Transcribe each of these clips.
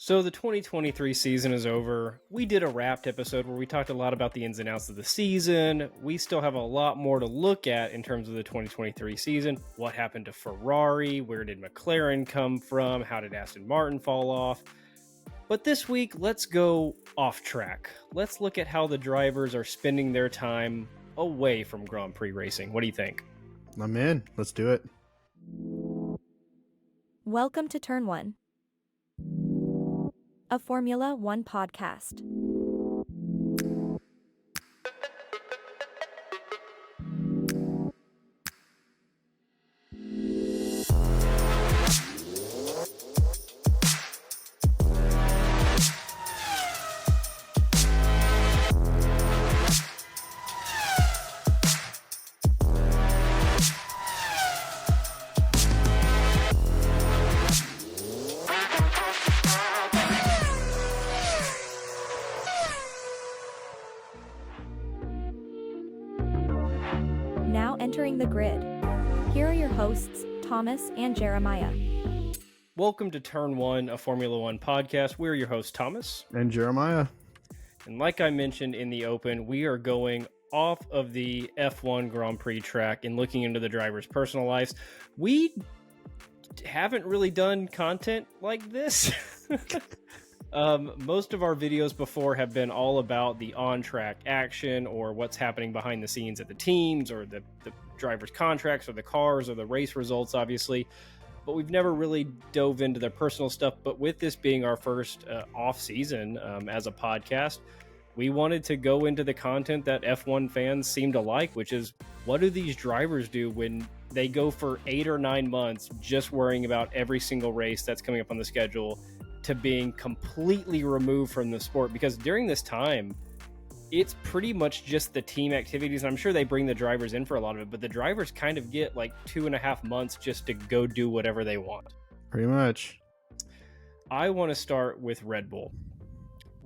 So the 2023 season is over. We did a wrapped episode where we talked a lot about the ins and outs of the season. We still have a lot more to look at in terms of the 2023 season. What happened to Ferrari? Where did McLaren come from? How did Aston Martin fall off? But this week, let's go off track. Let's look at how the drivers are spending their time away from Grand Prix racing. What do you think? I'm in. Let's do it. Welcome to Turn 1, a Formula One podcast. Now entering the grid. Here are your hosts, Thomas and Jeremiah. Welcome to Turn 1, a Formula One podcast. We're your host, Thomas. And Jeremiah. And like I mentioned in the open, we are going off of the F1 Grand Prix track and looking into the drivers' personal lives. We haven't really done content like this. Most of our videos before have been all about the on-track action or what's happening behind the scenes at the teams or the drivers' contracts or the cars or the race results, obviously. But we've never really dove into their personal stuff. But with this being our first off-season as a podcast, we wanted to go into the content that F1 fans seem to like, which is what do these drivers do when they go for 8 or 9 months just worrying about every single race that's coming up on the schedule to being completely removed from the sport? Because during this time, it's pretty much just the team activities. I'm sure they bring the drivers in for a lot of it, but the drivers kind of get like 2.5 months just to go do whatever they want. Pretty much. I want to start with Red Bull.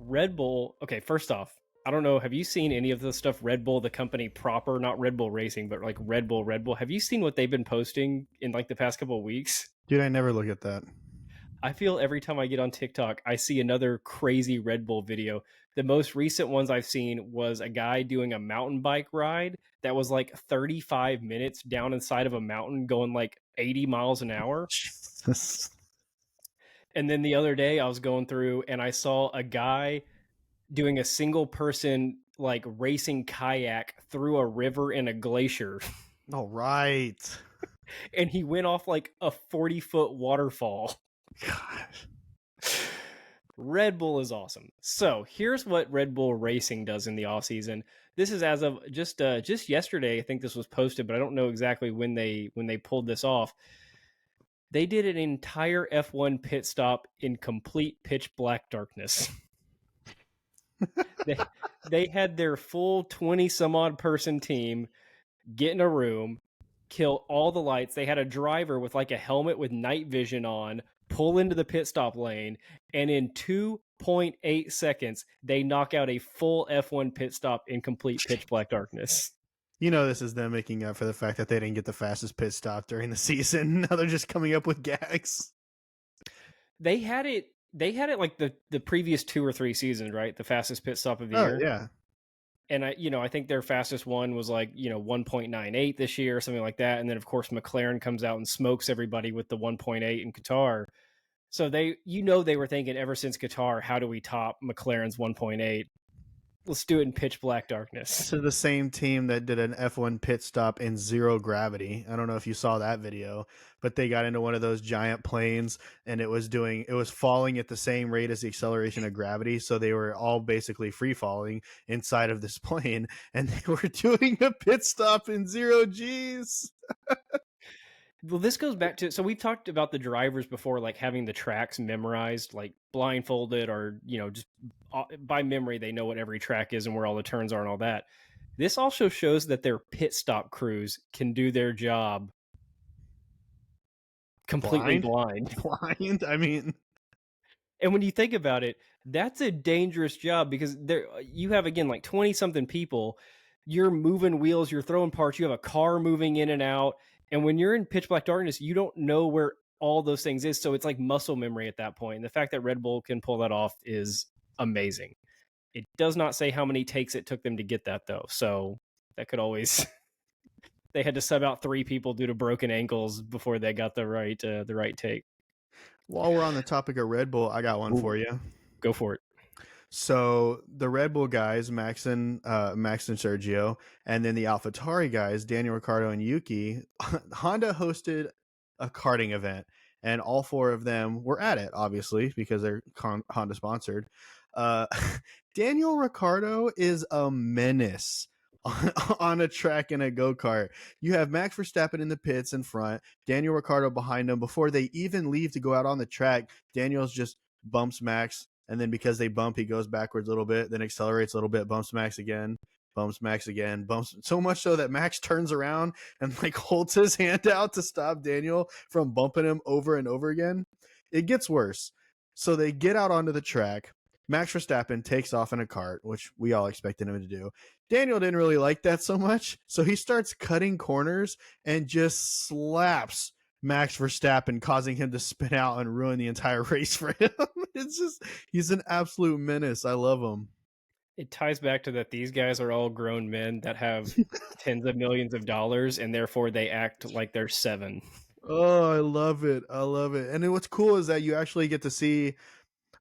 Red Bull, okay, first off, I don't know, have you seen any of the stuff Red Bull, the company proper, not Red Bull Racing, but like Red Bull, have you seen what they've been posting in like the past couple of weeks? Dude, I never look at that. I feel every time I get on TikTok, I see another crazy Red Bull video. The most recent ones I've seen was a guy doing a mountain bike ride that was like 35 minutes down inside of a mountain going like 80 miles an hour. Jesus. And then the other day I was going through and I saw a guy doing a single person like racing kayak through a river and a glacier. All right. And he went off like a 40-foot waterfall. God. Red Bull is awesome. So here's what Red Bull Racing does in the off season. This is as of just yesterday. I think this was posted, but I don't know exactly when they pulled this off. They did an entire F1 pit stop in complete pitch black darkness. they had their full 20 some odd person team get in a room, kill all the lights. They had a driver with like a helmet with night vision on, pull into the pit stop lane, and in 2.8 seconds, they knock out a full F1 pit stop in complete pitch black darkness. You know this is them making up for the fact that they didn't get the fastest pit stop during the season. Now they're just coming up with gags. They had it like the previous 2 or 3 seasons, right? The fastest pit stop of the year. Yeah. And I think their fastest one was like, 1.98 this year or something like that. And then of course McLaren comes out and smokes everybody with the 1.8 in Qatar. So they were thinking ever since Qatar, how do we top McLaren's 1.8? Let's do it in pitch black darkness. To the same team that did an F1 pit stop in zero gravity. I don't know if you saw that video, but they got into one of those giant planes and it was falling at the same rate as the acceleration of gravity. So they were all basically free falling inside of this plane and they were doing a pit stop in 0 Gs. Well, this goes back to, so we've talked about the drivers before, like having the tracks memorized, like blindfolded or, just by memory, they know what every track is and where all the turns are and all that. This also shows that their pit stop crews can do their job completely blind. Blind? I mean... And when you think about it, that's a dangerous job because you have, again, like 20-something people. You're moving wheels, you're throwing parts, you have a car moving in and out. And when you're in pitch black darkness, you don't know where all those things is. So it's like muscle memory at that point. And the fact that Red Bull can pull that off is amazing. It does not say how many takes it took them to get that, though. So that could always they had to sub out 3 people due to broken ankles before they got the right take. While we're on the topic of Red Bull, I got one for you. Go for it. So the Red Bull guys, Max and Sergio, and then the AlphaTauri guys, Daniel Ricciardo and Yuki, Honda hosted a karting event, and all 4 of them were at it, obviously, because they're Honda sponsored. Daniel Ricciardo is a menace on a track in a go-kart. You have Max Verstappen in the pits in front, Daniel Ricciardo behind him. Before they even leave to go out on the track, Daniel's just bumps Max, and then because they bump, he goes backwards a little bit, then accelerates a little bit, bumps Max again, bumps so much so that Max turns around and like holds his hand out to stop Daniel from bumping him over and over again. It gets worse. So they get out onto the track. Max Verstappen takes off in a kart, which we all expected him to do. Daniel didn't really like that so much, so he starts cutting corners and just slaps Max Verstappen, causing him to spin out and ruin the entire race for him. It's just, he's an absolute menace. I love him. It ties back to that these guys are all grown men that have tens of millions of dollars, and therefore they act like they're 7. Oh, I love it. I love it. And what's cool is that you actually get to see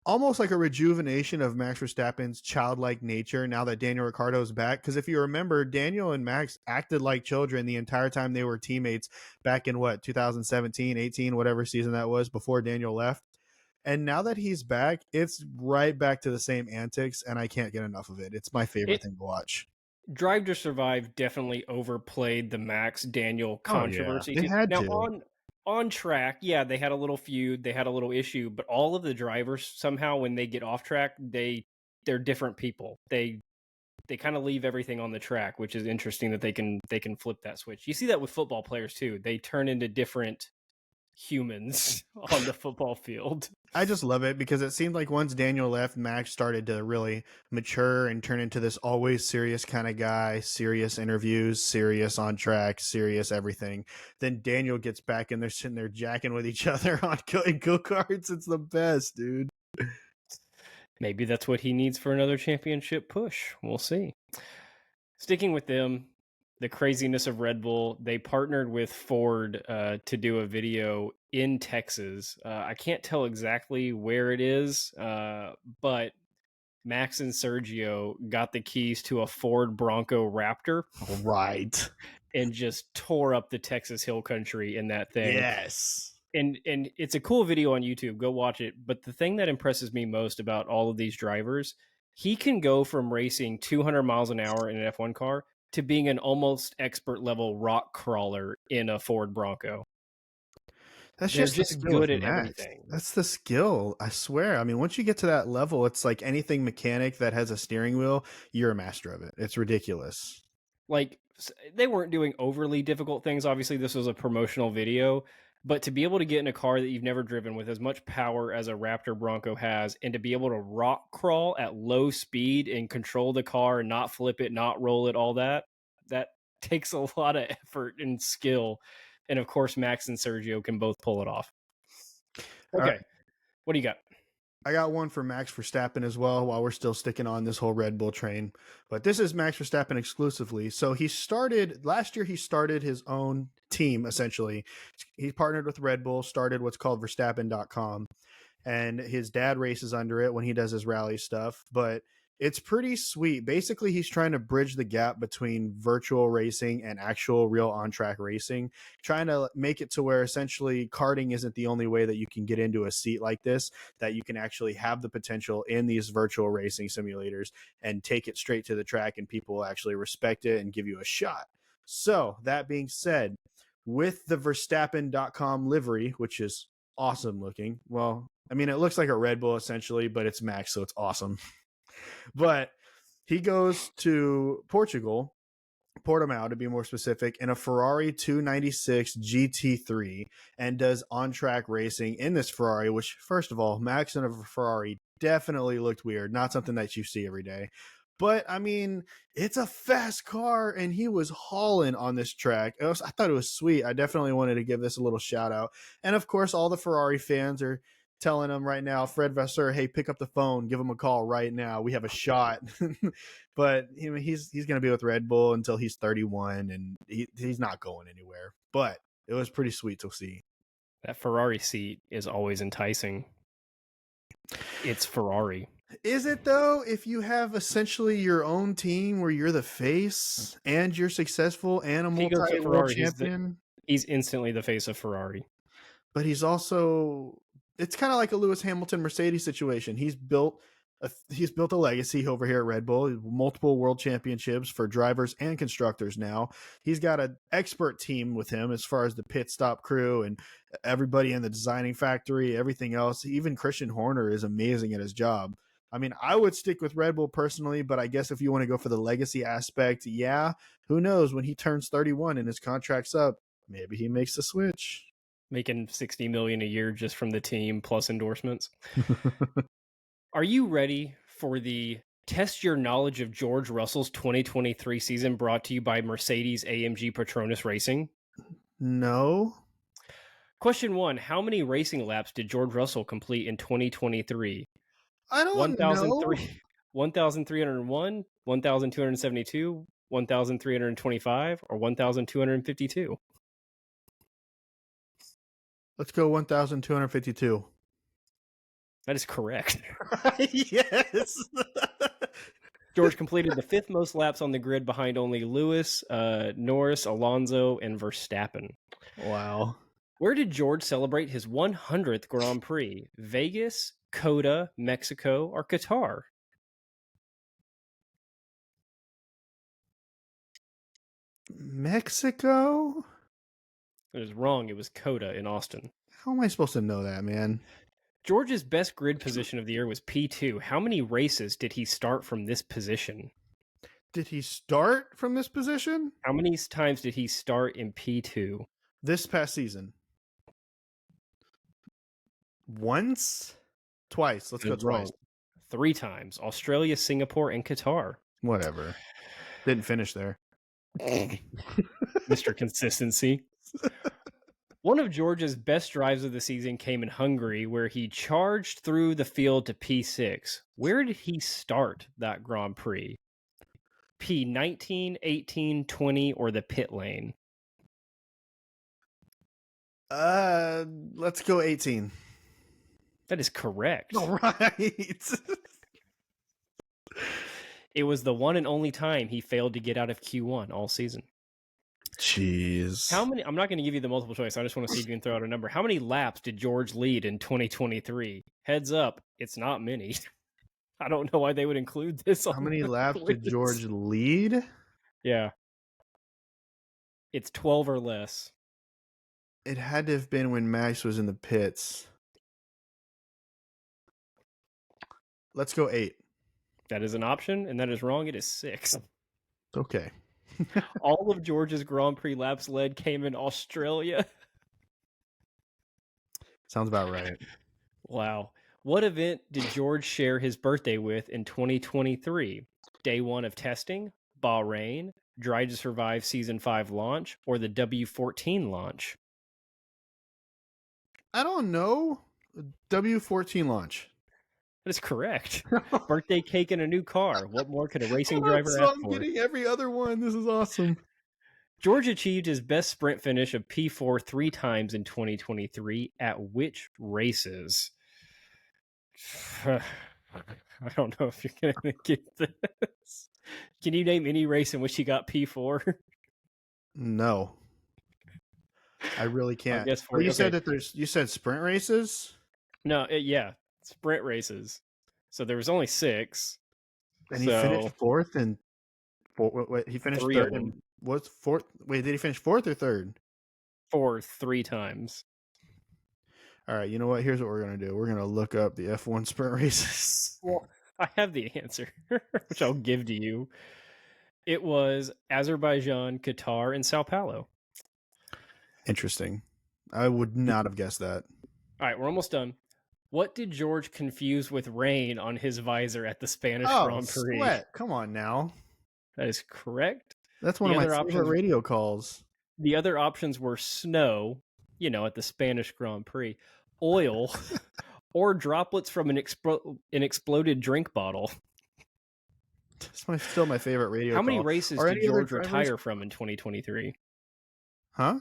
almost like a rejuvenation of Max Verstappen's childlike nature now that Daniel Ricciardo is back. Because if you remember, Daniel and Max acted like children the entire time they were teammates back in 2017, 18, whatever season that was before Daniel left. And now that he's back, it's right back to the same antics, and I can't get enough of it. It's my favorite thing to watch. Drive to Survive definitely overplayed the Max Daniel controversy. They had to. On track, yeah, they had a little feud, they had a little issue, but all of the drivers somehow, when they get off track, they're different people. They kind of leave everything on the track, which is interesting that they can flip that switch. You see that with football players too. They turn into different humans on the football field. I just love it because it seemed like once Daniel left, Max started to really mature and turn into this always serious kind of guy, serious interviews, serious on track, serious everything. Then Daniel gets back and they're sitting there jacking with each other on go-karts. It's the best, dude. Maybe that's what he needs for another championship push. We'll see. Sticking with them, the craziness of Red Bull, they partnered with Ford to do a video in Texas. I can't tell exactly where it is, but Max and Sergio got the keys to a Ford Bronco Raptor. Right. And just tore up the Texas Hill Country in that thing. Yes. And it's a cool video on YouTube. Go watch it. But the thing that impresses me most about all of these drivers, he can go from racing 200 miles an hour in an F1 car to being an almost expert level rock crawler in a Ford Bronco. They're just good at everything. That's the skill, I swear. I mean, once you get to that level, it's like anything mechanic that has a steering wheel, you're a master of it. It's ridiculous. Like, they weren't doing overly difficult things. Obviously, this was a promotional video. But to be able to get in a car that you've never driven with as much power as a Raptor Bronco has, and to be able to rock crawl at low speed and control the car and not flip it, not roll it, all that takes a lot of effort and skill. And of course, Max and Sergio can both pull it off. Okay. Right. What do you got? I got one for Max Verstappen as well while we're still sticking on this whole Red Bull train. But this is Max Verstappen exclusively. So last year he started his own team, essentially. He partnered with Red Bull, started what's called Verstappen.com. And his dad races under it when he does his rally stuff. But it's pretty sweet. Basically, he's trying to bridge the gap between virtual racing and actual real on-track racing, trying to make it to where essentially karting isn't the only way that you can get into a seat like this, that you can actually have the potential in these virtual racing simulators and take it straight to the track and people will actually respect it and give you a shot. So that being said, with the Verstappen.com livery, which is awesome looking. Well, I mean, it looks like a Red Bull essentially, but it's Max, so it's awesome. But he goes to Portugal, Portimao to be more specific, in a Ferrari 296 GT3 and does on-track racing in this Ferrari, which, first of all, Max in a Ferrari definitely looked weird. Not something that you see every day. But I mean, it's a fast car, and he was hauling on this track. I thought it was sweet. I definitely wanted to give this a little shout out. And of course, all the Ferrari fans are telling him right now, Fred Vasseur, hey, pick up the phone, give him a call right now. We have a shot. But he's going to be with Red Bull until he's 31, and he's not going anywhere. But it was pretty sweet to see. That Ferrari seat is always enticing. It's Ferrari. Is it though? If you have essentially your own team where you're the face and you're successful and a multi-world champion, he's instantly the face of Ferrari. But he's also, it's kind of like a Lewis Hamilton Mercedes situation. He's built a legacy over here at Red Bull, multiple world championships for drivers and constructors now. He's got an expert team with him as far as the pit stop crew and everybody in the designing factory, everything else. Even Christian Horner is amazing at his job. I mean, I would stick with Red Bull personally, but I guess if you want to go for the legacy aspect, yeah, who knows? When he turns 31 and his contract's up, maybe he makes the switch. Making $60 million a year just from the team plus endorsements. Are you ready for the Test Your Knowledge of George Russell's 2023 season brought to you by Mercedes-AMG Petronas Racing? No. Question 1. How many racing laps did George Russell complete in 2023? I don't know. 1,301, 1,272, 1,325, or 1,252? Let's go 1,252. That is correct. Yes. George completed the 5th most laps on the grid behind only Lewis, Norris, Alonso, and Verstappen. Wow. Where did George celebrate his 100th Grand Prix? Vegas, Coda, Mexico, or Qatar? Mexico? It was wrong. It was Coda in Austin. How am I supposed to know that, man? George's best grid position of the year was P2. How many races did he start from this position? Did he start from this position? How many times did he start in P2? This past season. Once? Twice. Let's go twice. 3 times. Australia, Singapore, and Qatar. Whatever. Didn't finish there. Mr. Consistency. One of George's best drives of the season came in Hungary, where he charged through the field to P6. Where did he start that Grand Prix? P19, 18, 20, or the pit lane? Let's go 18. That is correct. All right. It was the one and only time he failed to get out of Q1 all season. Jeez. How many? I'm not going to give you the multiple choice. I just want to see if you can throw out a number. How many laps did George lead in 2023? Heads up, it's not many. I don't know why they would include this. How many laps did George lead? Yeah. It's 12 or less. It had to have been when Max was in the pits. Let's go 8. That is an option, and that is wrong. It is 6. Okay. All of George's Grand Prix laps led came in Australia. Sounds about right. Wow. What event did George share his birthday with in 2023? Day 1 of testing, Bahrain, Drive to Survive Season 5 launch, or the W14 launch? I don't know. W14 launch. That is correct. Birthday cake and a new car. What more could a racing driver So ask I'm for? getting every other one. This is awesome. George achieved his best sprint finish of P4 3 times in 2023. At which races? I don't know if you're going to get this. Can you name any race in which he got P4? No. I really can't. I guess you said that you said sprint races? No, yeah. Sprint races. So there was only 6. And he finished 4th and wait, he finished 3rd and what's 4th? Wait, did he finish 4th or 3rd? 4th 3 times. All right, you know what? Here's what we're going to do. We're going to look up the F1 sprint races. Well, I have the answer, which I'll give to you. It was Azerbaijan, Qatar, and Sao Paulo. Interesting. I would not have guessed that. All right, we're almost done. What did George confuse with rain on his visor at the Spanish Grand Prix? Sweat. Come on now. That is correct. That's one of my favorite radio calls. The other options were snow, at the Spanish Grand Prix, oil, or droplets from an exploded drink bottle. That's still my favorite radio How call. many races did George retire from in 2023? Huh?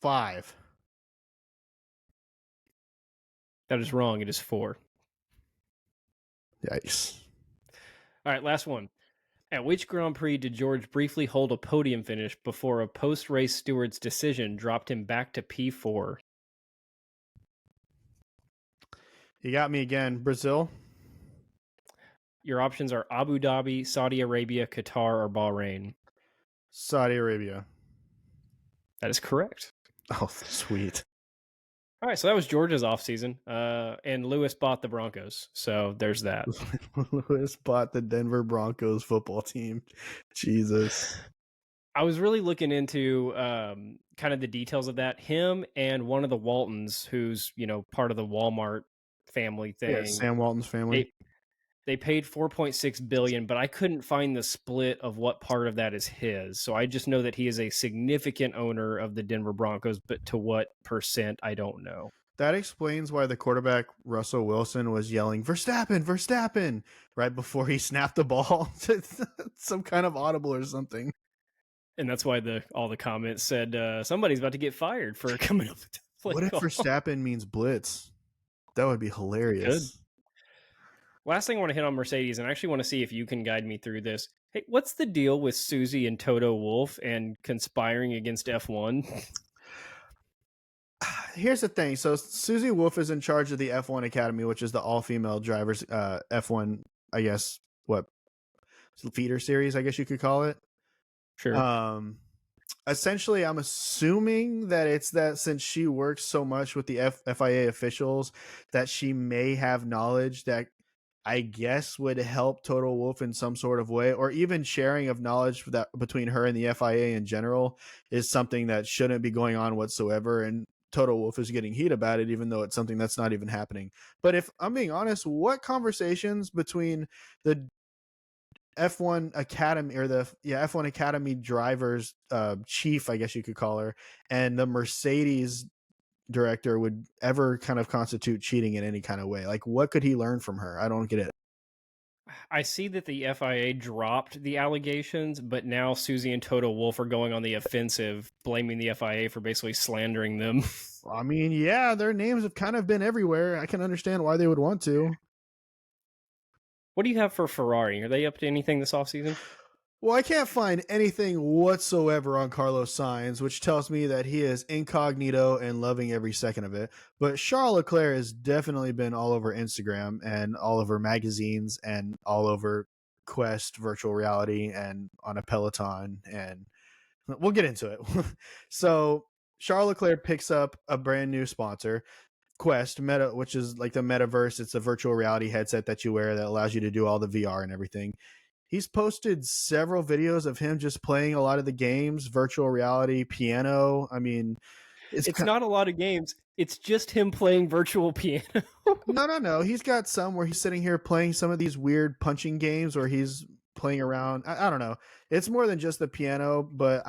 Five. That is wrong. It is 4. Yikes. All right, last one. At which Grand Prix did George briefly hold a podium finish before a post-race steward's decision dropped him back to P4? You got me again. Brazil? Your options are Abu Dhabi, Saudi Arabia, Qatar, or Bahrain. Saudi Arabia. That is correct. Oh, sweet. All right, so that was George's offseason, and Lewis bought the Broncos, so there's that. Lewis bought the Denver Broncos football team. Jesus. I was really looking into kind of the details of that. Him and one of the Waltons, who's, part of the Walmart family thing. Yeah, Sam Walton's family. They paid $4.6 billion, but I couldn't find the split of what part of that is his. So I just know that he is a significant owner of the Denver Broncos, but to what percent, I don't know. That explains why the quarterback, Russell Wilson, was yelling, Verstappen, Verstappen, right before he snapped the ball to some kind of audible or something. And that's why all the comments said somebody's about to get fired for coming up with the play What if call. Verstappen means blitz? That would be hilarious. Good. Last thing I want to hit on Mercedes, and I actually want to see if you can guide me through this. Hey, what's the deal with Susie and Toto Wolff and conspiring against F1? Here's the thing. So Susie Wolff is in charge of the F1 Academy, which is the all-female drivers F1, I guess, feeder series, I guess you could call it. Sure. Essentially, I'm assuming that it's that since she works so much with the FIA officials, that she may have knowledge that I guess would help Toto Wolff in some sort of way, or even sharing of knowledge that between her and the FIA in general is something that shouldn't be going on whatsoever. And Toto Wolff is getting heat about it, even though it's something that's not even happening. But if I'm being honest, what conversations between the F1 Academy or the F1 Academy drivers chief, I guess you could call her, and the Mercedes director would ever kind of constitute cheating in any kind of way? Like, what could he learn from her? I don't get it. I see that the FIA dropped the allegations, but now Susie and Toto Wolff are going on the offensive, blaming the FIA for basically slandering them. I mean, yeah, their names have kind of been everywhere. I can understand why they would want to. What do you have for Ferrari? Are they up to anything this offseason? Well, I can't find anything whatsoever on Carlos Sainz, which tells me that he is incognito and loving every second of it. But Charles Leclerc has definitely been all over Instagram and all over magazines and all over Quest virtual reality and on a Peloton. And we'll get into it. So Charles Leclerc picks up a brand new sponsor, Quest Meta, which is like the metaverse. It's a virtual reality headset that you wear that allows you to do all the VR and everything. He's posted several videos of him just playing a lot of the games, virtual reality, piano. I mean, it's not a lot of games. It's just him playing virtual piano. No. He's got some where he's sitting here playing some of these weird punching games where he's playing around. I don't know. It's more than just the piano, but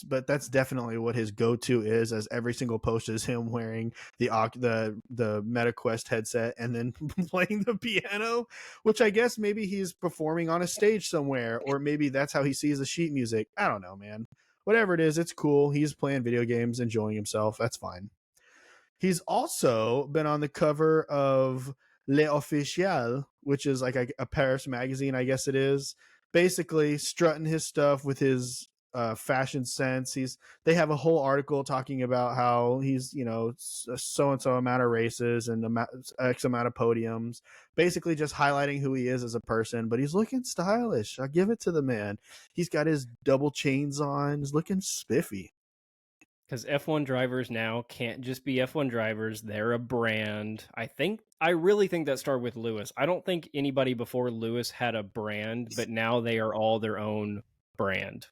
but that's definitely what his go-to is, as every single post is him wearing the MetaQuest headset and then playing the piano, which I guess maybe he's performing on a stage somewhere, or maybe that's how he sees the sheet music. I don't know, man. Whatever it is, it's cool. He's playing video games, enjoying himself. That's fine. He's also been on the cover of L'Officiel, which is like a Paris magazine, I guess it is. Basically strutting his stuff with his fashion sense. They have a whole article talking about how he's, so-and-so amount of races and X amount of podiums, basically just highlighting who he is as a person. But he's looking stylish. I give it to the man. He's got his double chains on. He's looking spiffy. Because F1 drivers now can't just be F1 drivers. They're a brand. I really think that started with Lewis. I don't think anybody before Lewis had a brand, but now they are all their own brand.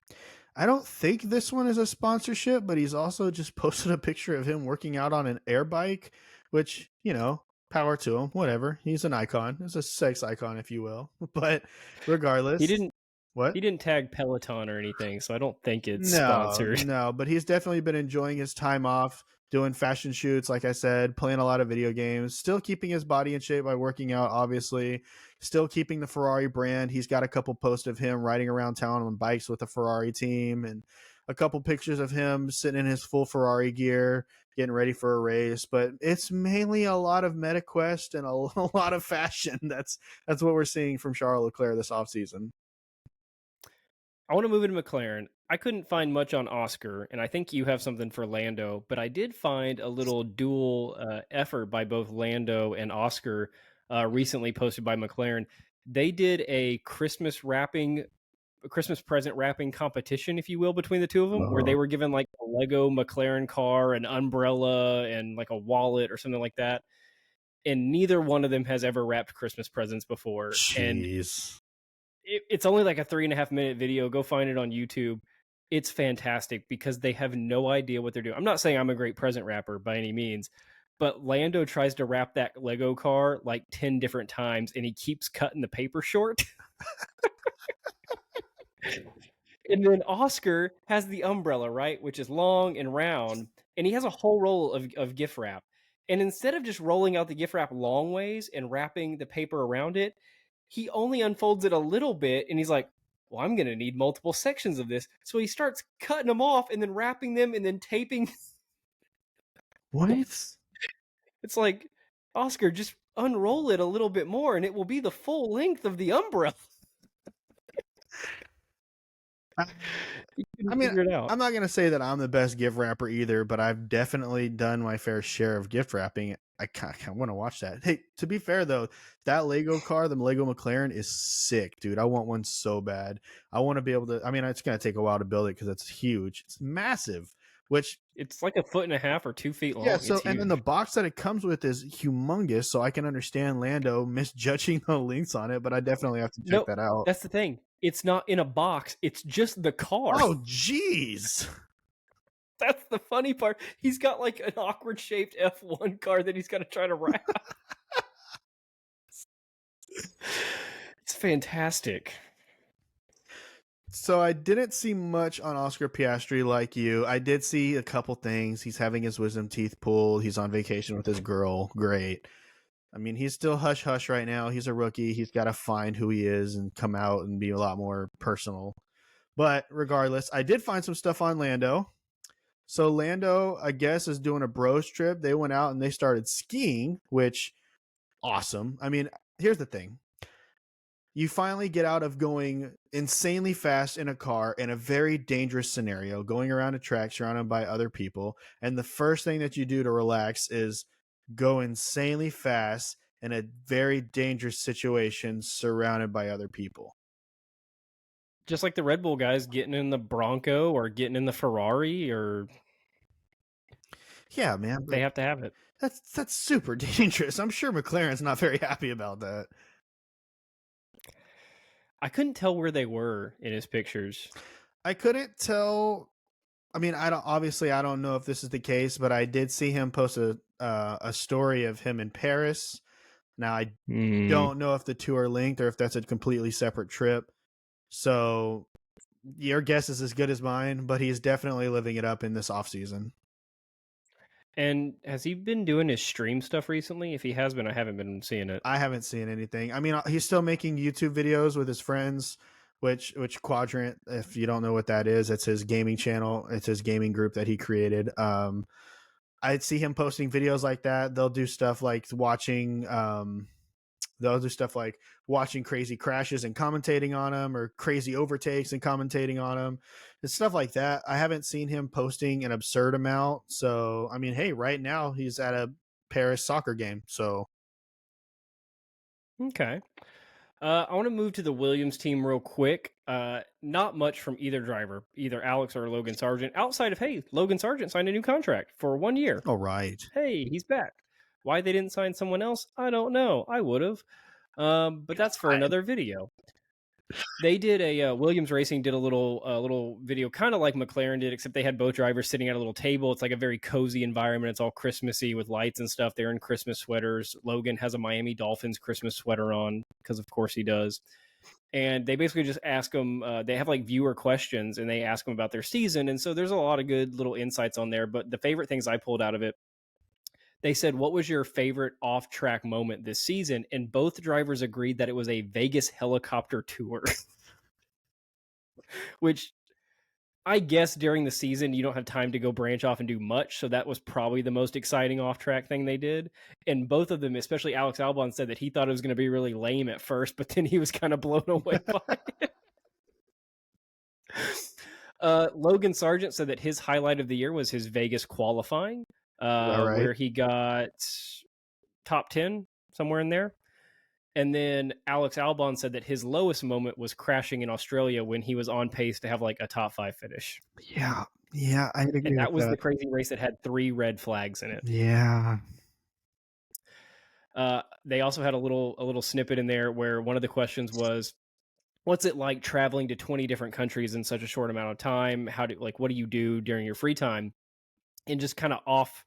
I don't think this one is a sponsorship, but he's also just posted a picture of him working out on an air bike, which, power to him, whatever. He's an icon. He's a sex icon, if you will. But regardless. He didn't What? He didn't tag Peloton or anything, so I don't think it's No, sponsored. no, but he's definitely been enjoying his time off, doing fashion shoots, like I said, playing a lot of video games, still keeping his body in shape by working out, obviously, still keeping the Ferrari brand. He's got a couple posts of him riding around town on bikes with the Ferrari team and a couple pictures of him sitting in his full Ferrari gear, getting ready for a race. But it's mainly a lot of MetaQuest and a lot of fashion. That's what we're seeing from Charles Leclerc this offseason. I want to move into McLaren. I couldn't find much on Oscar, and I think you have something for Lando, but I did find a little dual effort by both Lando and Oscar recently posted by McLaren. They did a Christmas present wrapping competition, if you will, between the two of them, where they were given like a Lego McLaren car, an umbrella, and like a wallet or something like that. And neither one of them has ever wrapped Christmas presents before. Jeez. And it's only like a 3.5-minute video. Go find it on YouTube. It's fantastic because they have no idea what they're doing. I'm not saying I'm a great present wrapper by any means, but Lando tries to wrap that Lego car like 10 different times and he keeps cutting the paper short. And then Oscar has the umbrella, right, which is long and round, and he has a whole roll of gift wrap. And instead of just rolling out the gift wrap long ways and wrapping the paper around it, he only unfolds it a little bit, and he's like, well, I'm going to need multiple sections of this. So he starts cutting them off and then wrapping them and then taping. What? It's like, Oscar, just unroll it a little bit more, and it will be the full length of the umbrella. I mean, I'm not going to say that I'm the best gift wrapper either, but I've definitely done my fair share of gift wrapping. I want to watch that. Hey, to be fair, though, that Lego car, the Lego McLaren, is sick, dude. I want one so bad. I want to be able to, I mean, it's going to take a while to build it because it's huge. It's massive, which... It's like 1.5 feet or 2 feet long. Yeah, so, and then the box that it comes with is humongous, so I can understand Lando misjudging the links on it, but I definitely have to check that out. That's the thing. It's not in a box. It's just the car. Oh, jeez. That's the funny part. He's got like an awkward shaped F1 car that he's got to try to wrap. It's fantastic. So I didn't see much on Oscar Piastri like you. I did see a couple things. He's having his wisdom teeth pulled. He's on vacation with his girl. Great. I mean, he's still hush-hush right now. He's a rookie. He's got to find who he is and come out and be a lot more personal. But regardless, I did find some stuff on Lando. So Lando, I guess, is doing a bros trip. They went out and they started skiing, which, awesome. I mean, here's the thing. You finally get out of going insanely fast in a car in a very dangerous scenario, going around a track surrounded by other people. And the first thing that you do to relax is go insanely fast in a very dangerous situation surrounded by other people. Just like the Red Bull guys getting in the Bronco or getting in the Ferrari, or yeah, man, they have to have it. That's super dangerous. I'm sure McLaren's not very happy about that. I couldn't tell where they were in his pictures. I couldn't tell. I mean, I don't know if this is the case, but I did see him post a story of him in Paris. Now, I don't know if the two are linked or if that's a completely separate trip. So your guess is as good as mine, but he's definitely living it up in this offseason. And has he been doing his stream stuff recently? If he has been, I haven't been seeing it. I haven't seen anything. I mean, he's still making YouTube videos with his friends, which Quadrant, if you don't know what that is, it's his gaming channel. It's his gaming group that he created. I'd see him posting videos like that. They'll do stuff like watching crazy crashes and commentating on them, or crazy overtakes and commentating on them, and stuff like that. I haven't seen him posting an absurd amount. So, I mean, hey, right now he's at a Paris soccer game. So, okay. I want to move to the Williams team real quick. Not much from either driver, either Alex or Logan Sargent, outside of, hey, Logan Sargent signed a new contract for 1 year. All right. Hey, he's back. Why they didn't sign someone else, I don't know. I would have. But that's for another video. They did Williams Racing did a little video, kind of like McLaren did, except they had both drivers sitting at a little table. It's like a very cozy environment. It's all Christmassy with lights and stuff. They're in Christmas sweaters. Logan has a Miami Dolphins Christmas sweater on because, of course, he does. And they basically just ask them. They have like viewer questions, and they ask them about their season. And so there's a lot of good little insights on there. But the favorite things I pulled out of it, they said, what was your favorite off-track moment this season? And both drivers agreed that it was a Vegas helicopter tour. Which I guess during the season, you don't have time to go branch off and do much. So that was probably the most exciting off-track thing they did. And both of them, especially Alex Albon, said that he thought it was going to be really lame at first, but then he was kind of blown away by it. Logan Sargent said that his highlight of the year was his Vegas qualifying. Where he got top 10, somewhere in there. And then Alex Albon said that his lowest moment was crashing in Australia when he was on pace to have like a top 5 finish. Yeah, I agree. And that was the crazy race that had 3 red flags in it. Yeah. They also had a little snippet in there where one of the questions was, what's it like traveling to 20 different countries in such a short amount of time? What do you do during your free time? And just kind of off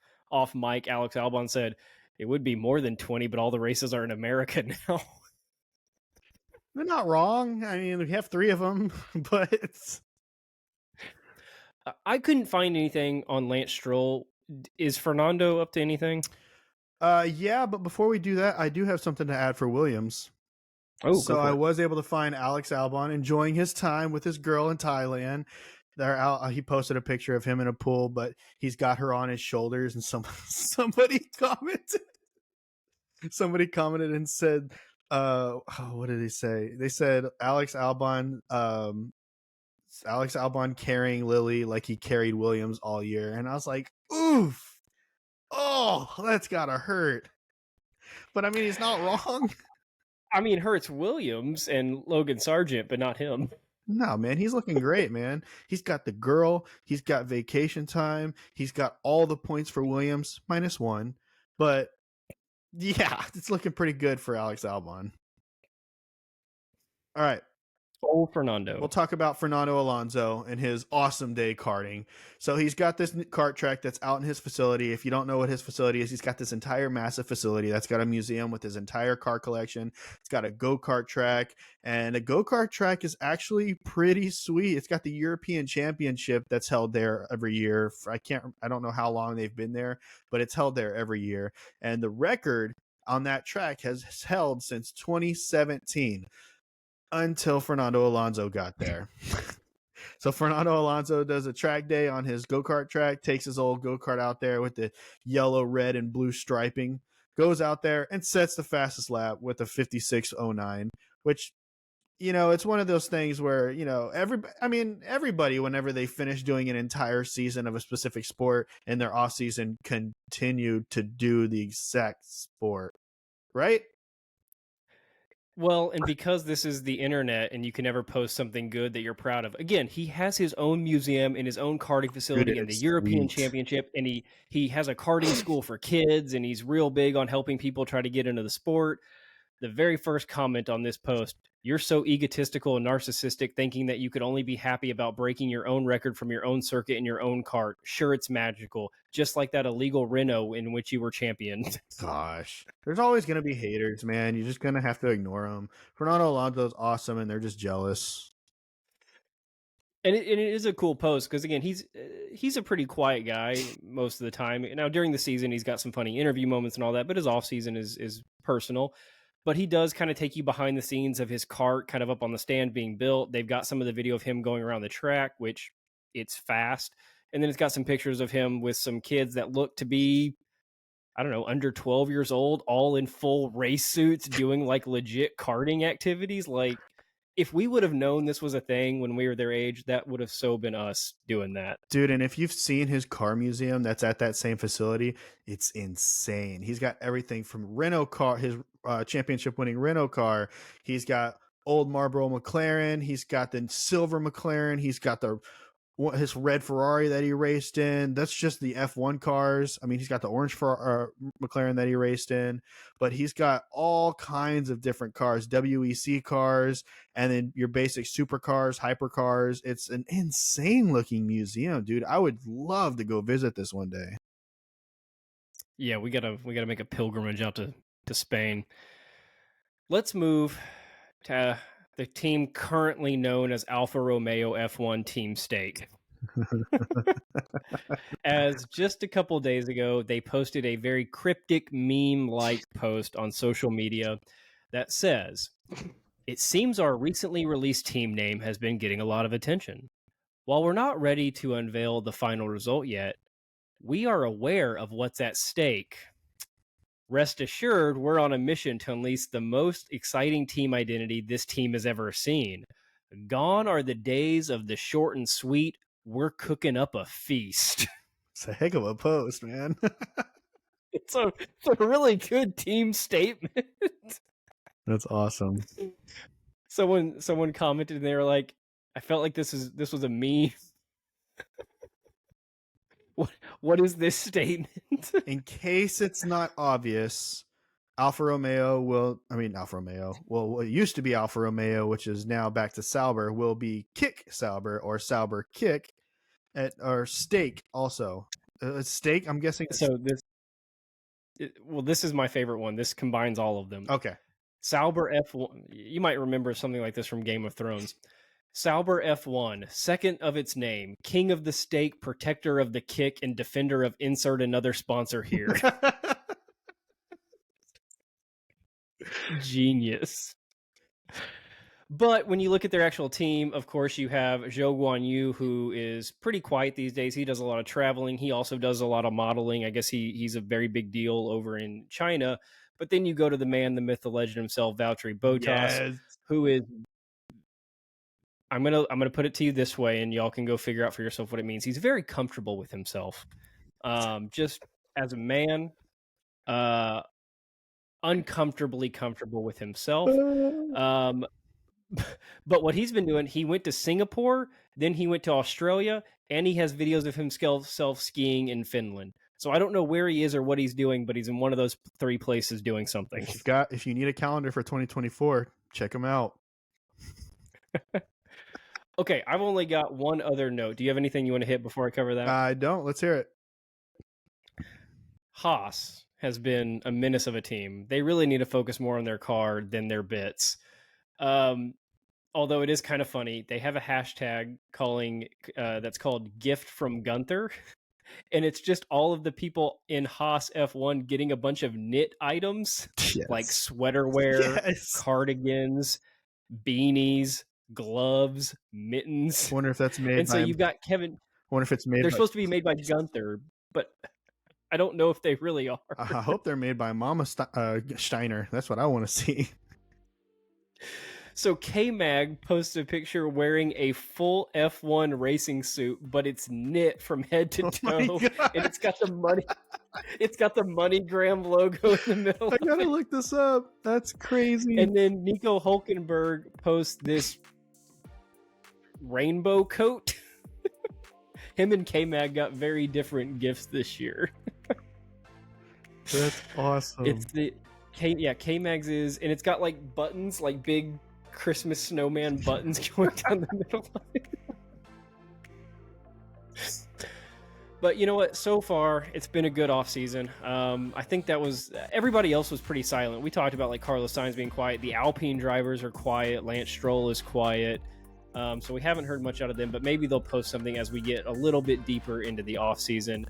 mic, Alex Albon said, it would be more than 20, but all the races are in America now. They're not wrong. I mean, we have 3 of them, but I couldn't find anything on Lance Stroll. Is Fernando up to anything? Yeah, but before we do that, I do have something to add for Williams. Oh, so I was able to find Alex Albon enjoying his time with his girl in Thailand. He posted a picture of him in a pool, but he's got her on his shoulders, and somebody commented and said, what did they say? They said Alex Albon carrying Lily like he carried Williams all year. And I was like, oof. Oh, that's gotta hurt. But I mean, he's not wrong. I mean, hurts Williams and Logan Sargent, but not him. No, man, he's looking great, man. He's got the girl. He's got vacation time. He's got all the points for Williams, -1. But yeah, it's looking pretty good for Alex Albon. All right. Oh, Fernando. We'll talk about Fernando Alonso and his awesome day karting. So he's got this kart track that's out in his facility. If you don't know what his facility is, he's got this entire massive facility that's got a museum with his entire car collection. It's got a go-kart track, and a go-kart track is actually pretty sweet. It's got the European Championship that's held there every year. I don't know how long they've been there, but it's held there every year. And the record on that track has held since 2017. Until Fernando Alonso got there. So Fernando Alonso does a track day on his go-kart track, takes his old go-kart out there with the yellow, red, and blue striping, goes out there and sets the fastest lap with a 56.09, which, it's one of those things where, everybody, whenever they finish doing an entire season of a specific sport in their off season, continue to do the exact sport, right? Well, and because this is the internet and you can never post something good that you're proud of. Again, he has his own museum and his own karting facility in the European Championship, and he has a karting school for kids, and he's real big on helping people try to get into the sport. The very first comment on this post, you're so egotistical and narcissistic, thinking that you could only be happy about breaking your own record from your own circuit in your own kart. Sure, it's magical. Just like that illegal Renault in which you were champion. Gosh. There's always going to be haters, man. You're just going to have to ignore them. Fernando Alonso's awesome, and they're just jealous. And it is a cool post because, again, he's a pretty quiet guy most of the time. Now, during the season, he's got some funny interview moments and all that, but his off-season is personal. But he does kind of take you behind the scenes of his kart kind of up on the stand being built. They've got some of the video of him going around the track, which it's fast. And then it's got some pictures of him with some kids that look to be, I don't know, under 12 years old, all in full race suits doing like legit karting activities. Like, if we would have known this was a thing when we were their age, that would have so been us doing that. Dude, and if you've seen his car museum that's at that same facility, it's insane. He's got everything from Renault car, his championship winning Renault car. He's got old Marlboro McLaren. He's got the silver McLaren. He's got his red Ferrari that he raced in. That's just the F1 cars. I mean, he's got the orange McLaren that he raced in, but he's got all kinds of different cars, WEC cars, and then your basic supercars, hypercars. It's an insane looking museum, dude. I would love to go visit this one day. Yeah, we gotta make a pilgrimage out to Spain. Let's move to the team currently known as Alfa Romeo F1 Team State. As just a couple days ago, they posted a very cryptic meme-like post on social media that says, "It seems our recently released team name has been getting a lot of attention. While we're not ready to unveil the final result yet, we are aware of what's at stake. Rest assured, we're on a mission to unleash the most exciting team identity this team has ever seen. Gone are the days of the short and sweet. We're cooking up a feast." It's a heck of a post, man. It's a really good team statement. That's awesome. Someone commented and they were like, "I felt like this was a meme." What is this statement? In case it's not obvious, Alfa Romeo, well, it used to be Alfa Romeo, which is now back to Sauber, will be Kick Sauber or Sauber Kick or Steak also. Steak, I'm guessing. So this is my favorite one. This combines all of them. Okay. Sauber F1. You might remember something like this from Game of Thrones. Sauber F1, second of its name, king of the steak, protector of the kick, and defender of insert another sponsor here. Genius. But when you look at their actual team, of course, you have Zhou Guanyu, who is pretty quiet these days. He does a lot of traveling. He also does a lot of modeling. I guess he's a very big deal over in China. But then you go to the man, the myth, the legend himself, Valtteri Bottas, who is... I'm gonna put it to you this way, and y'all can go figure out for yourself what it means. He's very comfortable with himself, just as a man, uncomfortably comfortable with himself. But what he's been doing, he went to Singapore, then he went to Australia, and he has videos of himself skiing in Finland. So I don't know where he is or what he's doing, but he's in one of those three places doing something. If you need a calendar for 2024, check him out. Okay, I've only got one other note. Do you have anything you want to hit before I cover that? I don't. Let's hear it. Haas has been a menace of a team. They really need to focus more on their car than their bits. Although it is kind of funny, they have a hashtag that's called Gift from Guenther. And it's just all of the people in Haas F1 getting a bunch of knit items, like sweater wear, cardigans, beanies, gloves, mittens. Wonder if that's made. And so you've got Kevin. Wonder if it's made. They're supposed to be made by Guenther, but I don't know if they really are. I hope they're made by Mama Steiner. That's what I want to see. So K-Mag posted a picture wearing a full F1 racing suit, but it's knit from head to toe, and it's got the money. It's got the MoneyGram logo in the middle. I gotta look this up. That's crazy. And then Nico Hulkenberg posts this rainbow coat. Him and K-Mag got very different gifts this year. That's awesome. It's the K-Mag's is, and it's got like buttons, like big Christmas snowman buttons going down the middle of it. But you know what? So far, it's been a good offseason. I think everybody else was pretty silent. We talked about like Carlos Sainz being quiet. The Alpine drivers are quiet. Lance Stroll is quiet. So we haven't heard much out of them, but maybe they'll post something as we get a little bit deeper into the offseason.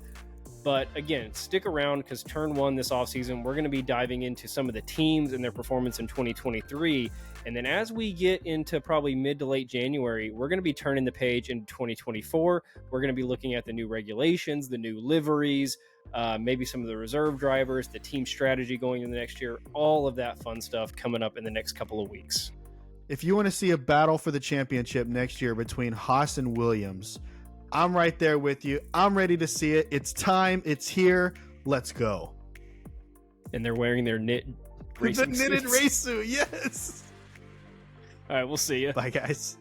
But again, stick around because turn one this offseason, we're going to be diving into some of the teams and their performance in 2023. And then as we get into probably mid to late January, we're going to be turning the page into 2024. We're going to be looking at the new regulations, the new liveries, maybe some of the reserve drivers, the team strategy going into the next year, all of that fun stuff coming up in the next couple of weeks. If you want to see a battle for the championship next year between Haas and Williams, I'm right there with you. I'm ready to see it. It's time. It's here. Let's go. And they're wearing their racing The knitted suits. race suit. Yes. All right, we'll see you. Bye, guys.